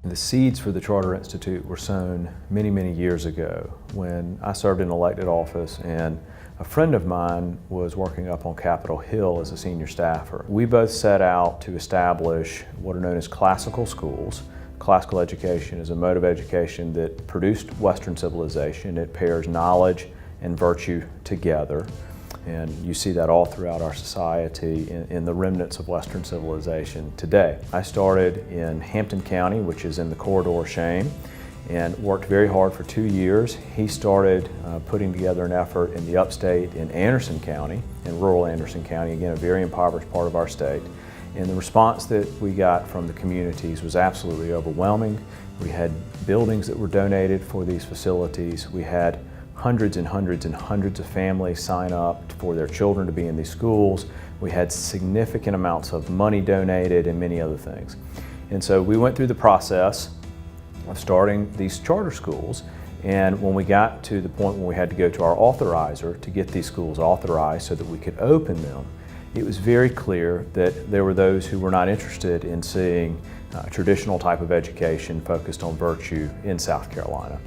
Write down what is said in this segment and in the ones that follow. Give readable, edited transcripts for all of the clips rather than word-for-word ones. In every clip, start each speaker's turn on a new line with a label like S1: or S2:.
S1: The seeds for the Charter Institute were sown many, many years ago when I served in elected office and a friend of mine was working up on Capitol Hill as a senior staffer. We both set out to establish what are known as classical schools. Classical education is a mode of education that produced Western civilization. It pairs knowledge and virtue together. And you see that all throughout our society in the remnants of Western civilization today. I started in Hampton County, which is in the corridor of shame, and worked very hard for 2 years. He started putting together an effort in the upstate in Anderson County, in rural Anderson County, again a very impoverished part of our state. And the response that we got from the communities was absolutely overwhelming. We had buildings that were donated for these facilities. We had hundreds and hundreds and hundreds of families sign up for their children to be in these schools. We had significant amounts of money donated and many other things. And so we went through the process of starting these charter schools, and when we got to the point when we had to go to our authorizer to get these schools authorized so that we could open them, it was very clear that there were those who were not interested in seeing a traditional type of education focused on virtue in South Carolina.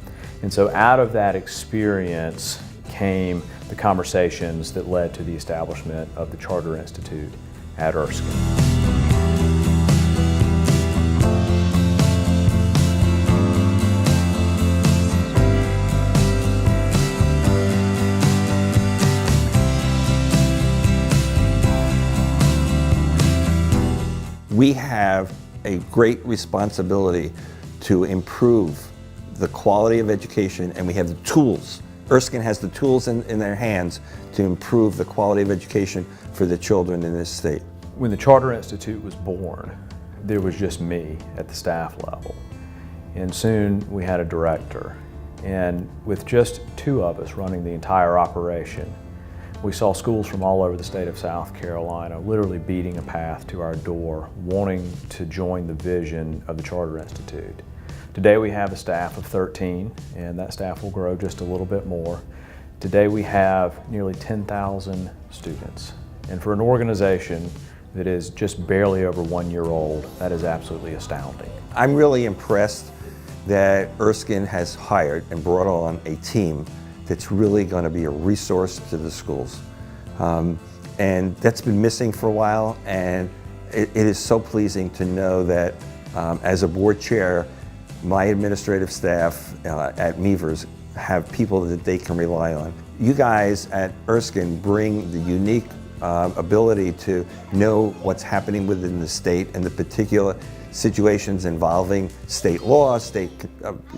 S1: And so out of that experience came the conversations that led to the establishment of the Charter Institute at Erskine.
S2: We have a great responsibility to improve the quality of education, and we have the tools. Erskine has the tools in their hands to improve the quality of education for the children in this state.
S1: When the Charter Institute was born, there was just me at the staff level. And soon we had a director. And with just 2 of us running the entire operation, we saw schools from all over the state of South Carolina literally beating a path to our door, wanting to join the vision of the Charter Institute. Today we have a staff of 13, and that staff will grow just a little bit more. Today we have nearly 10,000 students. And for an organization that is just barely over 1 year old, that is absolutely astounding.
S2: I'm really impressed that Erskine has hired and brought on a team that's really going to be a resource to the schools. And that's been missing for a while, and it is so pleasing to know that as a board chair, my administrative staff at Meavers have people that they can rely on. You guys at Erskine bring the unique ability to know what's happening within the state and the particular situations involving state law, state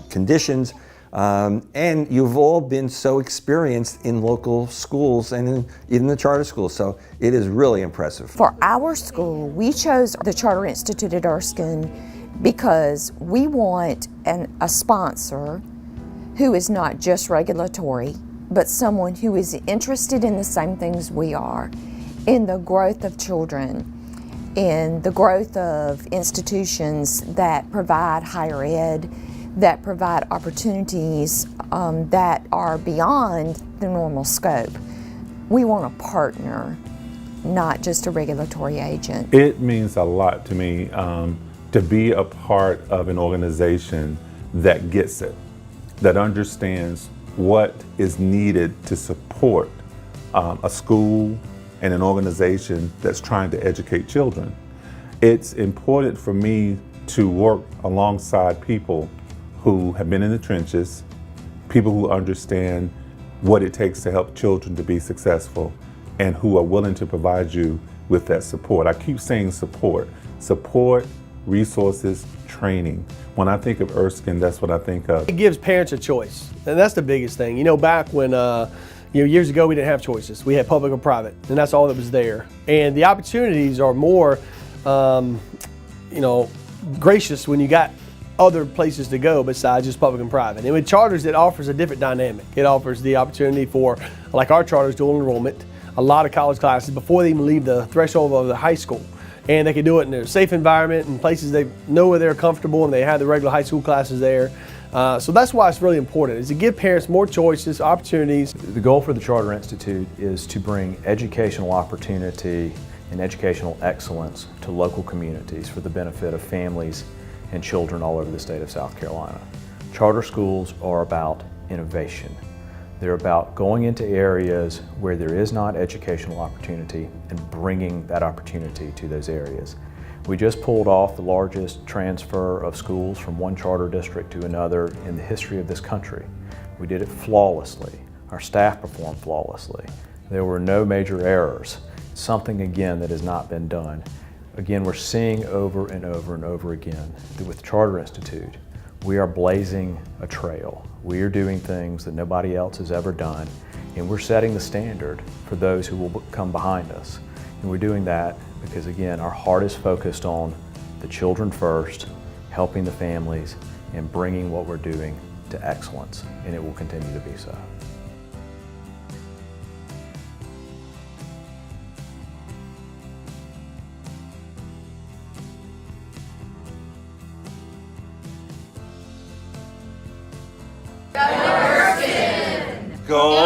S2: conditions, and you've all been so experienced in local schools and in the charter schools, so it is really impressive.
S3: For our school, we chose the Charter Institute at Erskine because we want a sponsor who is not just regulatory, but someone who is interested in the same things we are, in the growth of children, in the growth of institutions that provide higher ed, that provide opportunities that are beyond the normal scope. We want a partner, not just a regulatory agent.
S4: It means a lot to me to be a part of an organization that gets it, that understands what is needed to support a school and an organization that's trying to educate children. It's important for me to work alongside people who have been in the trenches, people who understand what it takes to help children to be successful, and who are willing to provide you with that support. I keep saying support. Support, resources, training. When I think of Erskine, that's what I think of.
S5: It gives parents a choice, and that's the biggest thing. You know, back when years ago we didn't have choices. We had public or private, and that's all that was there. And the opportunities are more, gracious when you got other places to go besides just public and private. And with charters, it offers a different dynamic. It offers the opportunity for, like our charters, dual enrollment, a lot of college classes before they even leave the threshold of the high school. And they can do it in a safe environment and places they know where they're comfortable, and they have the regular high school classes there. So that's why it's really important, is to give parents more choices, opportunities.
S1: The goal for the Charter Institute is to bring educational opportunity and educational excellence to local communities for the benefit of families and children all over the state of South Carolina. Charter schools are about innovation. They're about going into areas where there is not educational opportunity and bringing that opportunity to those areas. We just pulled off the largest transfer of schools from one charter district to another in the history of this country. We did it flawlessly. Our staff performed flawlessly. There were no major errors. Something, again, that has not been done. Again, we're seeing over and over and over again that with Charter Institute, we are blazing a trail. We are doing things that nobody else has ever done, and we're setting the standard for those who will come behind us. And we're doing that because, again, our heart is focused on the children first, helping the families, and bringing what we're doing to excellence, and it will continue to be so.
S2: Go